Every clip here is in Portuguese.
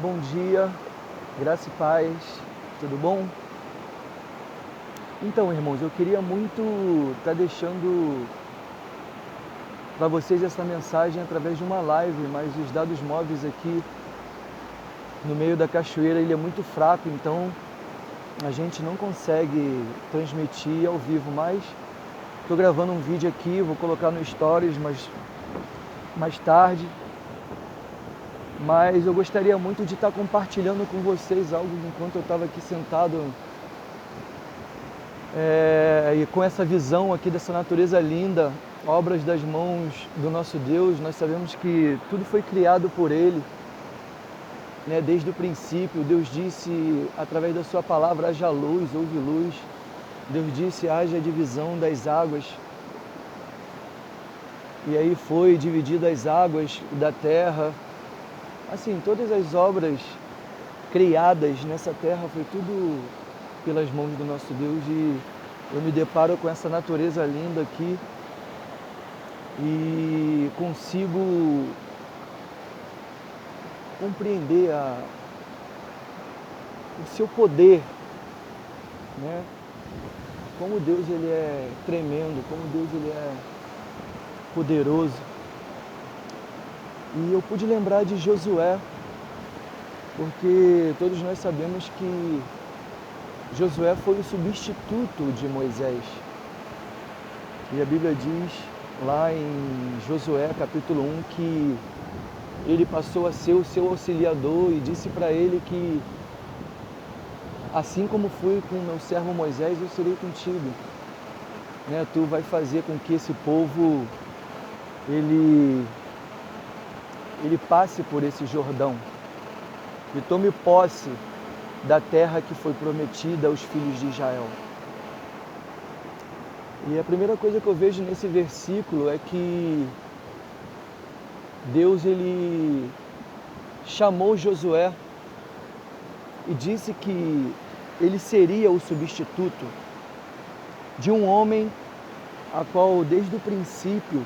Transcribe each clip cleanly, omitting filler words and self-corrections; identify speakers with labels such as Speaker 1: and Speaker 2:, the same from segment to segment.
Speaker 1: Bom dia, graça e paz, tudo bom? Então, irmãos, eu queria muito estar deixando para vocês essa mensagem através de uma live, mas os dados móveis aqui no meio da cachoeira ele é muito fraco, então a gente não consegue transmitir ao vivo, mas estou gravando um vídeo aqui, vou colocar no Stories mais tarde. Mas eu gostaria muito de estar compartilhando com vocês algo enquanto eu estava aqui sentado e com essa visão aqui dessa natureza linda, obras das mãos do nosso Deus. Nós sabemos que tudo foi criado por Ele, né? Desde o princípio. Deus disse através da sua palavra: haja luz, houve luz. Deus disse: haja divisão das águas. E aí foi dividida as águas da terra. Assim, todas as obras criadas nessa terra foi tudo pelas mãos do nosso Deus, e eu me deparo com essa natureza linda aqui e consigo compreender o seu poder, né? Como Deus ele é tremendo, como Deus ele é poderoso. E eu pude lembrar de Josué, porque todos nós sabemos que Josué foi o substituto de Moisés. E a Bíblia diz lá em Josué capítulo 1 que ele passou a ser o seu auxiliador e disse para ele que assim como fui com o meu servo Moisés, eu serei contigo, né? Tu vai fazer com que esse povo ele passe por esse Jordão e tome posse da terra que foi prometida aos filhos de Israel. E a primeira coisa que eu vejo nesse versículo é que Deus ele chamou Josué e disse que ele seria o substituto de um homem a qual desde o princípio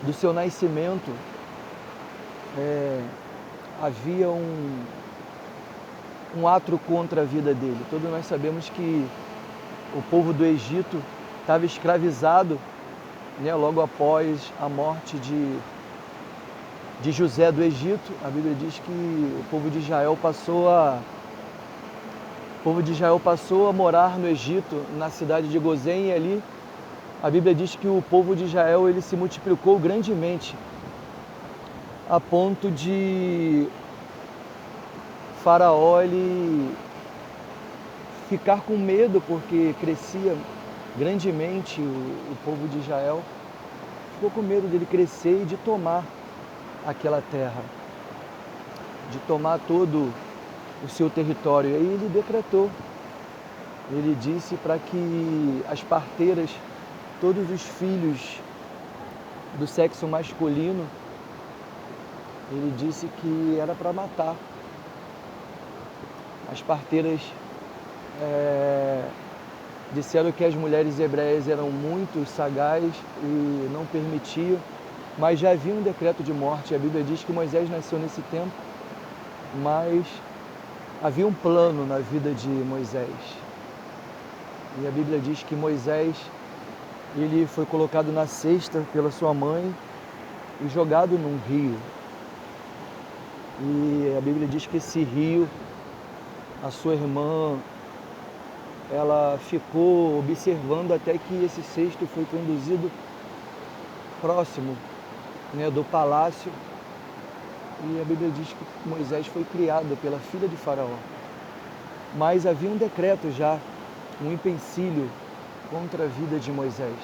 Speaker 1: do seu nascimento havia um ato contra a vida dele. Todos nós sabemos que o povo do Egito estava escravizado, né, logo após a morte de José do Egito. A Bíblia diz que o povo de Israel passou a morar no Egito, na cidade de Gozém, e ali a Bíblia diz que o povo de Israel ele se multiplicou grandemente, a ponto de Faraó ele ficar com medo, porque crescia grandemente o povo de Israel. Ficou com medo dele crescer e de tomar aquela terra, de tomar todo o seu território. E aí ele decretou, ele disse para que as parteiras, todos os filhos do sexo masculino, ele disse que era para matar. As parteiras disseram que as mulheres hebreias eram muito sagazes e não permitiam, mas já havia um decreto de morte. A Bíblia diz que Moisés nasceu nesse tempo, mas havia um plano na vida de Moisés. E a Bíblia diz que Moisés ele foi colocado na cesta pela sua mãe e jogado num rio. E a Bíblia diz que esse rio, a sua irmã, ela ficou observando até que esse cesto foi conduzido próximo, né, do palácio. E a Bíblia diz que Moisés foi criado pela filha de Faraó. Mas havia um decreto já, um empecilho contra a vida de Moisés.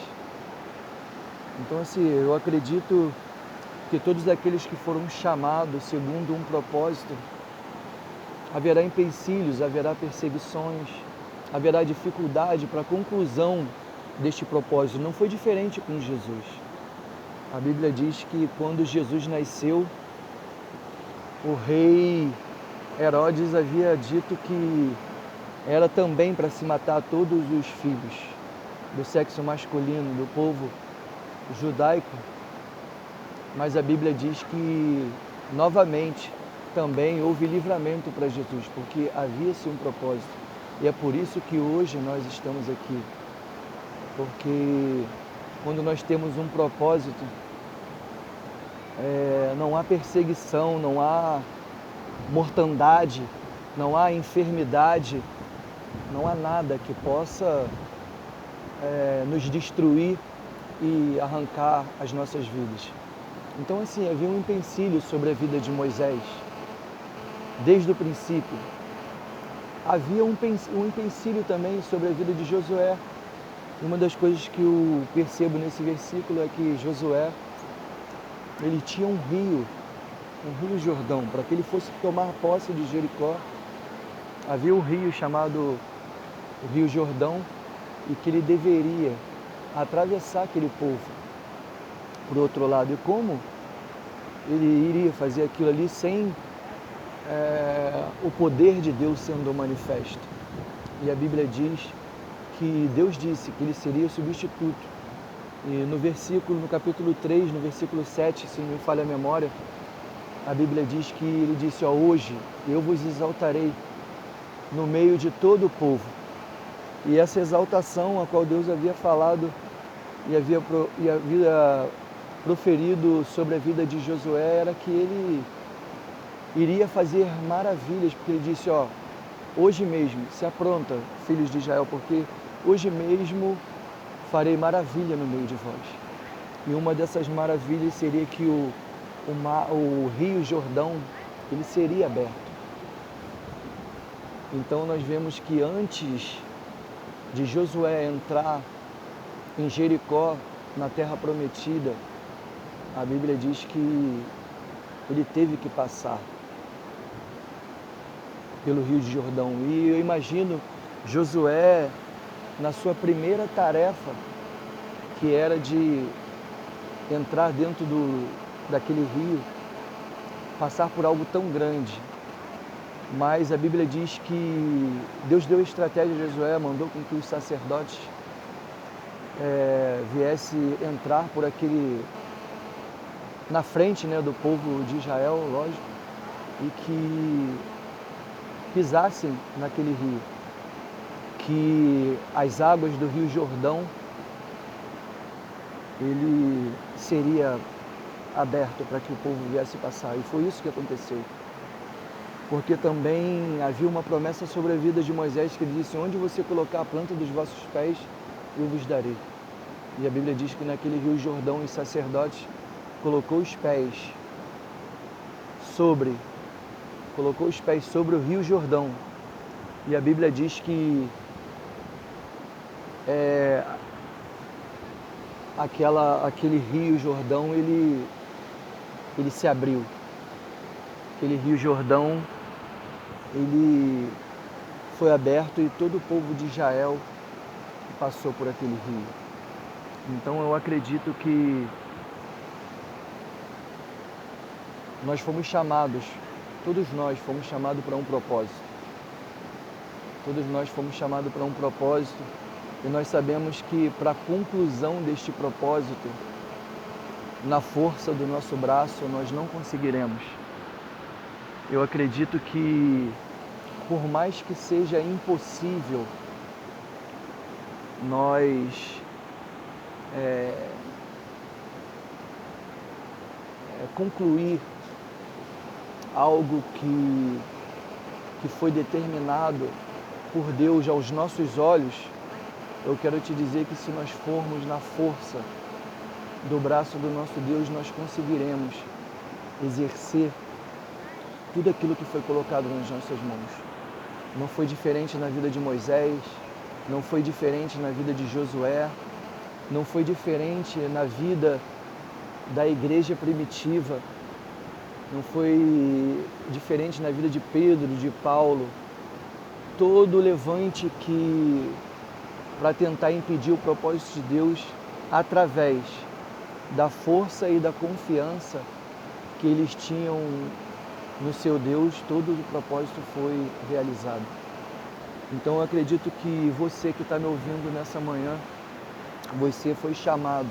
Speaker 1: Então, assim, eu acredito que todos aqueles que foram chamados segundo um propósito, haverá empecilhos, haverá perseguições, haverá dificuldade para a conclusão deste propósito. Não foi diferente com Jesus. A Bíblia diz que quando Jesus nasceu, o rei Herodes havia dito que era também para se matar todos os filhos do sexo masculino, do povo judaico. Mas a Bíblia diz que, novamente, também houve livramento para Jesus, porque havia-se um propósito. E é por isso que hoje nós estamos aqui. Porque quando nós temos um propósito, não há perseguição, não há mortandade, não há enfermidade, não há nada que possa nos destruir e arrancar as nossas vidas. Então, assim, havia um empecilho sobre a vida de Moisés, desde o princípio. Havia um empecilho também sobre a vida de Josué. Uma das coisas que eu percebo nesse versículo é que Josué, ele tinha um rio Jordão, para que ele fosse tomar posse de Jericó. Havia um rio chamado o Rio Jordão e que ele deveria atravessar aquele povo para o outro lado. E como ele iria fazer aquilo ali sem o poder de Deus sendo manifesto? E a Bíblia diz que Deus disse que ele seria o substituto. E no capítulo 3, no versículo 7, se não me falha a memória, a Bíblia diz que ele disse: hoje eu vos exaltarei no meio de todo o povo. E essa exaltação a qual Deus havia falado e havia proferido sobre a vida de Josué era que ele iria fazer maravilhas, porque ele disse: hoje mesmo, se apronta, filhos de Israel, porque hoje mesmo farei maravilha no meio de vós. E uma dessas maravilhas seria que o Rio Jordão, ele seria aberto. Então nós vemos que antes de Josué entrar em Jericó, na terra prometida, a Bíblia diz que ele teve que passar pelo Rio de Jordão. E eu imagino Josué na sua primeira tarefa, que era de entrar dentro daquele rio, passar por algo tão grande. Mas a Bíblia diz que Deus deu estratégia a Josué, mandou com que os sacerdotes viessem entrar por na frente, né, do povo de Israel, lógico, e que pisassem naquele rio, que as águas do Rio Jordão, ele seria aberto para que o povo viesse passar. E foi isso que aconteceu. Porque também havia uma promessa sobre a vida de Moisés, que ele disse: onde você colocar a planta dos vossos pés, eu vos darei. E a Bíblia diz que naquele Rio Jordão os sacerdotes colocou os pés sobre o Rio Jordão. E a Bíblia diz que aquele Rio Jordão, ele se abriu. Aquele Rio Jordão, ele foi aberto e todo o povo de Israel passou por aquele rio. Então eu acredito que nós fomos chamados, todos nós fomos chamados para um propósito. Todos nós fomos chamados para um propósito e nós sabemos que para a conclusão deste propósito, na força do nosso braço, nós não conseguiremos. Eu acredito que, por mais que seja impossível nós concluir algo que foi determinado por Deus aos nossos olhos, eu quero te dizer que se nós formos na força do braço do nosso Deus, nós conseguiremos exercer tudo aquilo que foi colocado nas nossas mãos. Não foi diferente na vida de Moisés, não foi diferente na vida de Josué, não foi diferente na vida da igreja primitiva, não foi diferente na vida de Pedro, de Paulo. Todo levante para tentar impedir o propósito de Deus, através da força e da confiança que eles tinham no seu Deus, todo o propósito foi realizado. Então eu acredito que você que está me ouvindo nessa manhã, você foi chamado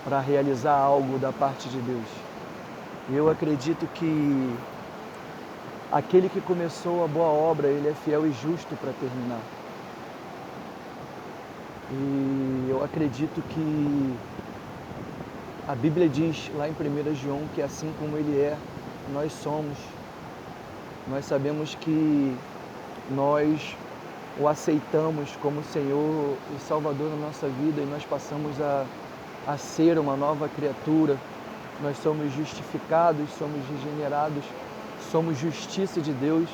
Speaker 1: para realizar algo da parte de Deus. Eu acredito que aquele que começou a boa obra, ele é fiel e justo para terminar. E eu acredito que a Bíblia diz lá em 1 João que assim como ele é, nós somos. Nós sabemos que nós o aceitamos como Senhor e Salvador na nossa vida e nós passamos a ser uma nova criatura. Nós somos justificados, somos regenerados, somos justiça de Deus.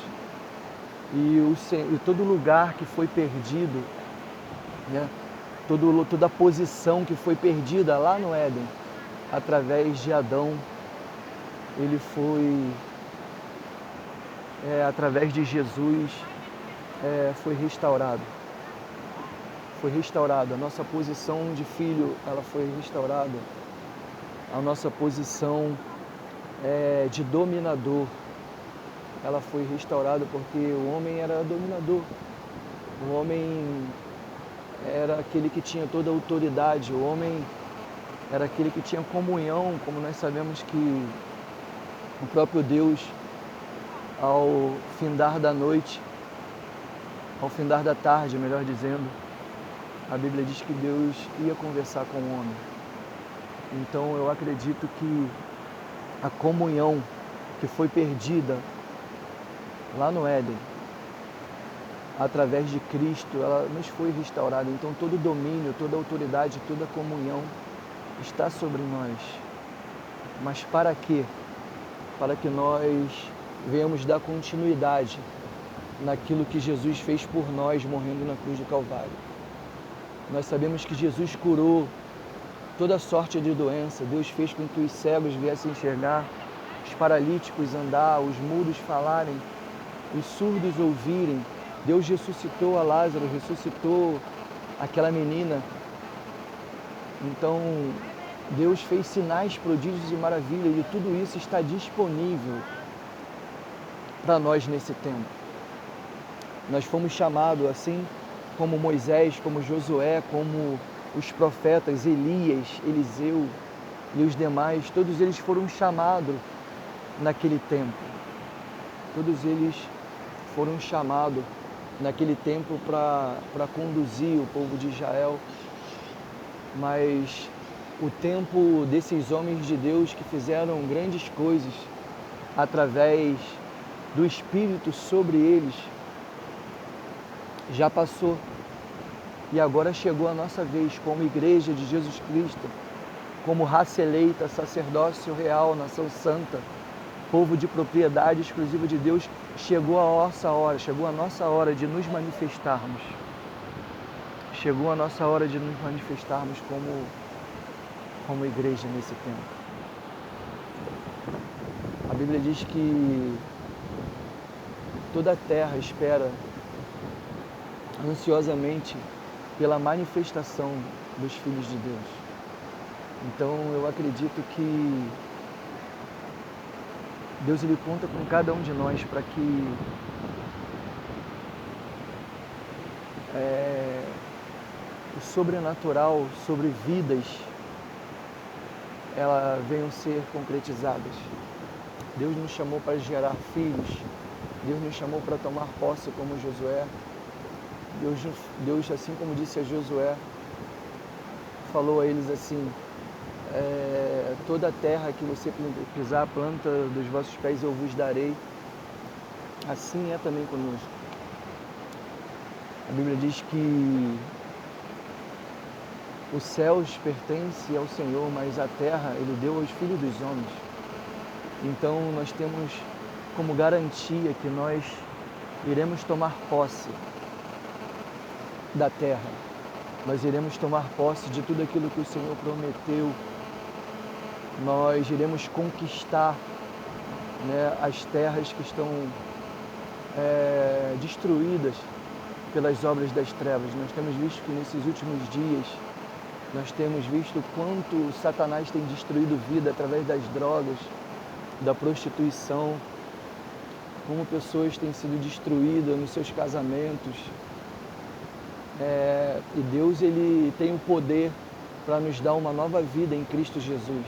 Speaker 1: E todo lugar que foi perdido, né? Toda a posição que foi perdida lá no Éden, através de Adão, ele foi, através de Jesus, foi restaurado. Foi restaurada. A nossa posição de filho, ela foi restaurada. A nossa posição de dominador, ela foi restaurada porque o homem era dominador. O homem era aquele que tinha toda a autoridade. O homem era aquele que tinha comunhão, como nós sabemos que o próprio Deus, ao findar da noite, ao findar da tarde, melhor dizendo, a Bíblia diz que Deus ia conversar com o homem. Então eu acredito que a comunhão que foi perdida lá no Éden, através de Cristo, ela nos foi restaurada. Então todo domínio, toda autoridade, toda comunhão está sobre nós. Mas para quê? Para que nós venhamos dar continuidade naquilo que Jesus fez por nós, morrendo na cruz do Calvário. Nós sabemos que Jesus curou toda sorte de doença. Deus fez com que os cegos viessem enxergar, os paralíticos andar, os mudos falarem, os surdos ouvirem. Deus ressuscitou a Lázaro, ressuscitou aquela menina. Então, Deus fez sinais, prodígios e maravilhas, e tudo isso está disponível para nós nesse tempo. Nós fomos chamados, assim como Moisés, como Josué, como os profetas Elias, Eliseu e os demais, todos eles foram chamados naquele tempo. Todos eles foram chamados naquele tempo para conduzir o povo de Israel. Mas o tempo desses homens de Deus que fizeram grandes coisas através do Espírito sobre eles já passou. E agora chegou a nossa vez como Igreja de Jesus Cristo, como raça eleita, sacerdócio real, nação santa, povo de propriedade exclusiva de Deus. Chegou a nossa hora de nos manifestarmos. Chegou a nossa hora de nos manifestarmos como igreja nesse tempo. A Bíblia diz que toda a terra espera ansiosamente pela manifestação dos filhos de Deus. Então eu acredito que Deus ele conta com cada um de nós para que o sobrenatural sobre vidas elas venham ser concretizadas. Deus nos chamou para gerar filhos. Deus nos chamou para tomar posse como Josué. Deus, assim como disse a Josué, falou a eles assim: toda a terra que você pisar a planta dos vossos pés eu vos darei. Assim é também conosco. A Bíblia diz que os céus pertencem ao Senhor, mas a terra Ele deu aos filhos dos homens. Então nós temos como garantia que nós iremos tomar posse da terra. Nós iremos tomar posse de tudo aquilo que o Senhor prometeu. Nós iremos conquistar, né, as terras que estão destruídas pelas obras das trevas. Nós temos visto que nesses últimos dias nós temos visto quanto Satanás tem destruído vida através das drogas, da prostituição, como pessoas têm sido destruídas nos seus casamentos. E Deus ele tem o poder para nos dar uma nova vida em Cristo Jesus.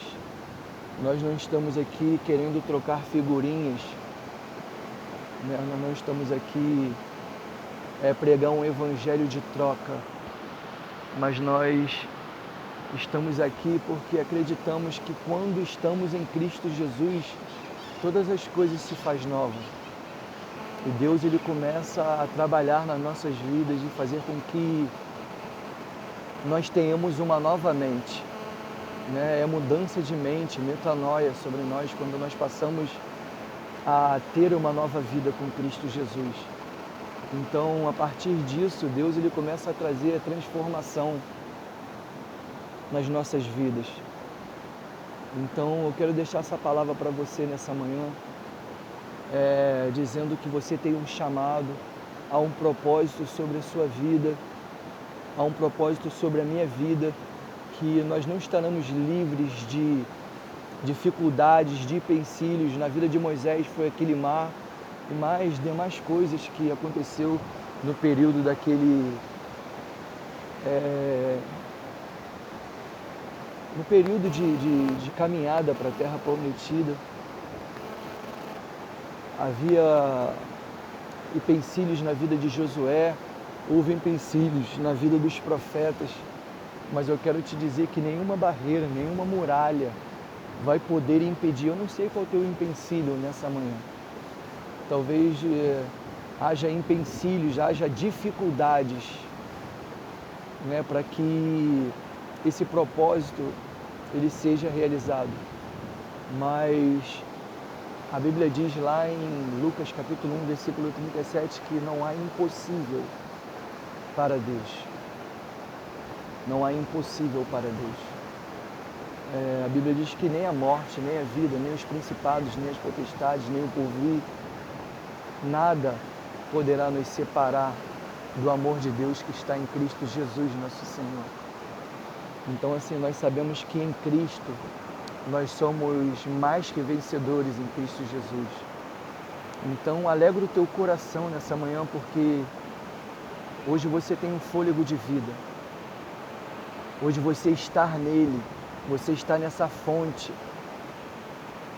Speaker 1: Nós não estamos aqui querendo trocar figurinhas, né? Nós não estamos aqui pregar um evangelho de troca, mas nós estamos aqui porque acreditamos que quando estamos em Cristo Jesus, todas as coisas se fazem novas. E Deus ele começa a trabalhar nas nossas vidas e fazer com que nós tenhamos uma nova mente, né? É mudança de mente, metanoia sobre nós quando nós passamos a ter uma nova vida com Cristo Jesus. Então, a partir disso, Deus ele começa a trazer a transformação nas nossas vidas. Então, eu quero deixar essa palavra para você nessa manhã, dizendo que você tem um chamado, há um propósito sobre a sua vida, há um propósito sobre a minha vida, que nós não estaremos livres de dificuldades, de empecilhos. Na vida de Moisés foi aquele mar e mais demais coisas que aconteceu no período no período de caminhada para a Terra Prometida. Havia empecilhos na vida de Josué, houve empecilhos na vida dos profetas, mas eu quero te dizer que nenhuma barreira, nenhuma muralha vai poder impedir. Eu não sei qual é o teu empecilho nessa manhã. Talvez haja empecilhos, haja dificuldades, né, para que esse propósito ele seja realizado. Mas a Bíblia diz lá em Lucas capítulo 1, versículo 37, que não há impossível para Deus. Não há impossível para Deus. A Bíblia diz que nem a morte, nem a vida, nem os principados, nem as potestades, nem o porvir, nada poderá nos separar do amor de Deus que está em Cristo Jesus, nosso Senhor. Então, assim, nós sabemos que em Cristo nós somos mais que vencedores em Cristo Jesus. Então, alegra o teu coração nessa manhã, porque hoje você tem um fôlego de vida. Hoje você está nele, você está nessa fonte.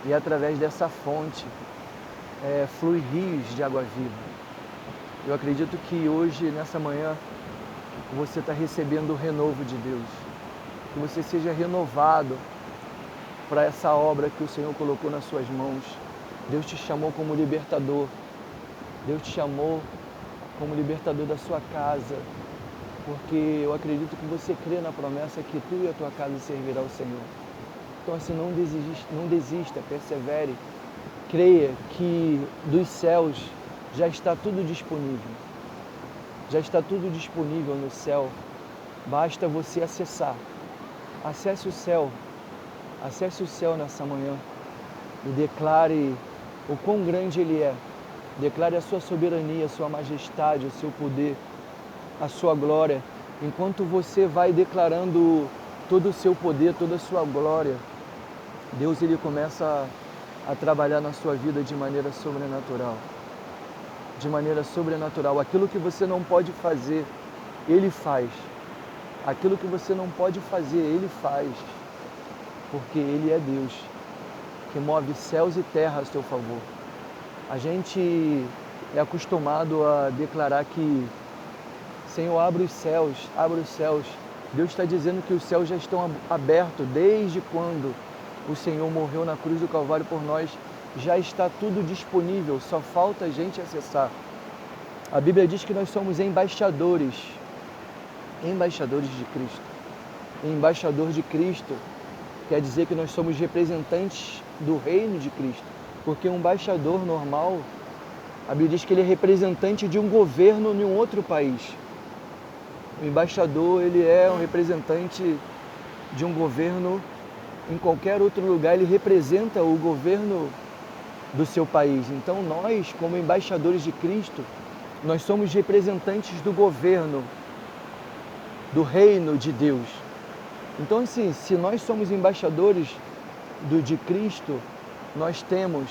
Speaker 1: E através dessa fonte flui rios de água viva. Eu acredito que hoje, nessa manhã, você está recebendo o renovo de Deus. Que você seja renovado para essa obra que o Senhor colocou nas suas mãos. Deus te chamou como libertador. Deus te chamou como libertador da sua casa. Porque eu acredito que você crê na promessa que tu e a tua casa servirá ao Senhor. Então, assim, não desista, persevere. Creia que dos céus já está tudo disponível. Já está tudo disponível no céu. Basta você acessar. Acesse o céu. Acesse o céu nessa manhã e declare o quão grande Ele é. Declare a sua soberania, a sua majestade, o seu poder, a sua glória. Enquanto você vai declarando todo o seu poder, toda a sua glória, Deus ele começa a trabalhar na sua vida de maneira sobrenatural. De maneira sobrenatural. Aquilo que você não pode fazer, Ele faz. Aquilo que você não pode fazer, Ele faz. Porque Ele é Deus, que move céus e terra a seu favor. A gente é acostumado a declarar que Senhor, abre os céus, abre os céus. Deus está dizendo que os céus já estão abertos desde quando o Senhor morreu na cruz do Calvário por nós. Já está tudo disponível, só falta a gente acessar. A Bíblia diz que nós somos embaixadores de Cristo. Embaixador de Cristo quer dizer que nós somos representantes do reino de Cristo, porque um embaixador normal, a Bíblia diz que ele é representante de um governo em um outro país. O embaixador, ele é um representante de um governo em qualquer outro lugar, ele representa o governo do seu país. Então nós, como embaixadores de Cristo, nós somos representantes do governo, do reino de Deus. Então, assim, se nós somos embaixadores de Cristo, nós temos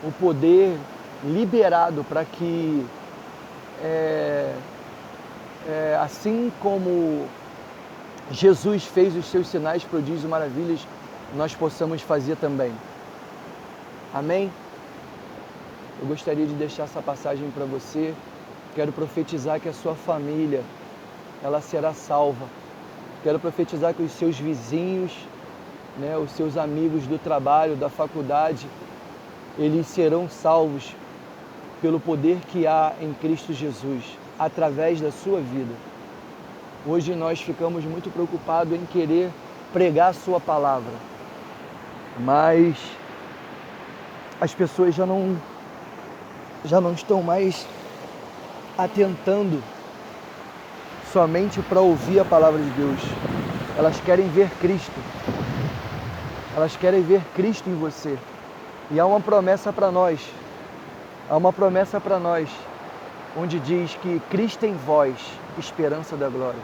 Speaker 1: o poder liberado para que, assim como Jesus fez os seus sinais, prodígios e maravilhas nós possamos fazer também. Amém? Eu gostaria de deixar essa passagem para você. Quero profetizar que a sua família, ela será salva. Quero profetizar que os seus vizinhos, os seus amigos do trabalho, da faculdade, eles serão salvos pelo poder que há em Cristo Jesus, através da sua vida. Hoje nós ficamos muito preocupados em querer pregar a sua palavra, mas as pessoas já não estão mais atentando somente para ouvir a palavra de Deus. Elas querem ver Cristo. Elas querem ver Cristo em você. E há uma promessa para nós. Há uma promessa para nós, onde diz que Cristo em vós, esperança da glória.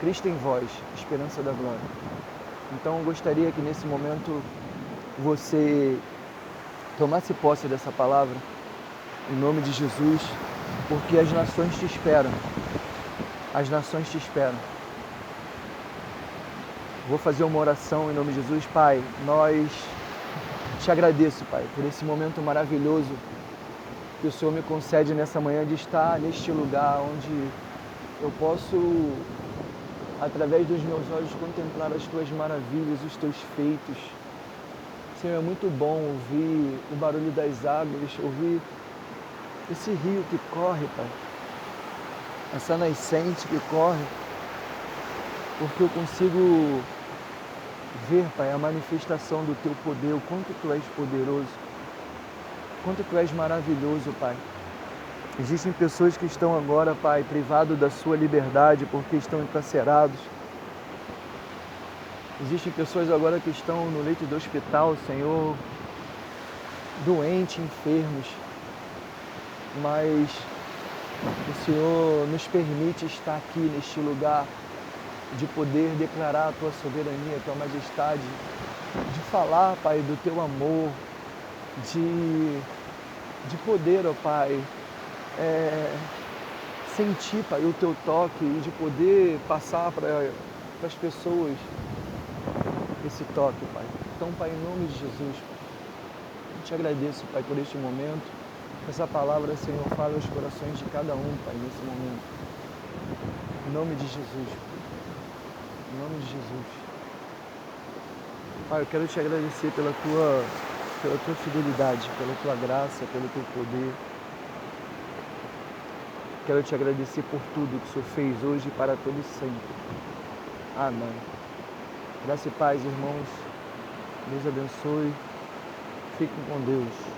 Speaker 1: Cristo em vós, esperança da glória. Então eu gostaria que nesse momento você tomasse posse dessa palavra, em nome de Jesus, porque as nações te esperam. As nações te esperam. Vou fazer uma oração em nome de Jesus. Pai, nós te agradeço, Pai, por esse momento maravilhoso que o Senhor me concede nessa manhã de estar neste lugar onde eu posso, através dos meus olhos, contemplar as Tuas maravilhas, os Teus feitos. Senhor, é muito bom ouvir o barulho das águas, ouvir esse rio que corre, Pai, essa nascente que corre, porque eu consigo ver, Pai, a manifestação do Teu poder, o quanto Tu és poderoso, o quanto Tu és maravilhoso, Pai. Existem pessoas que estão agora, Pai, privados da sua liberdade porque estão encarcerados. Existem pessoas agora que estão no leito do hospital, Senhor, doentes, enfermos, mas o Senhor nos permite estar aqui neste lugar, de poder declarar a Tua soberania, a Tua majestade, de falar, Pai, do Teu amor, de poder, ó Pai, sentir, Pai, o Teu toque e de poder passar para as pessoas esse toque, Pai. Então, Pai, em nome de Jesus, eu te agradeço, Pai, por este momento. Essa palavra, Senhor, fala aos corações de cada um, Pai, nesse momento. Em nome de Jesus. Em nome de Jesus. Pai, eu quero te agradecer pela tua fidelidade, pela Tua graça, pelo Teu poder. Quero te agradecer por tudo que o Senhor fez hoje e para todo sempre. Amém. Graça e paz, irmãos. Deus abençoe. Fiquem com Deus.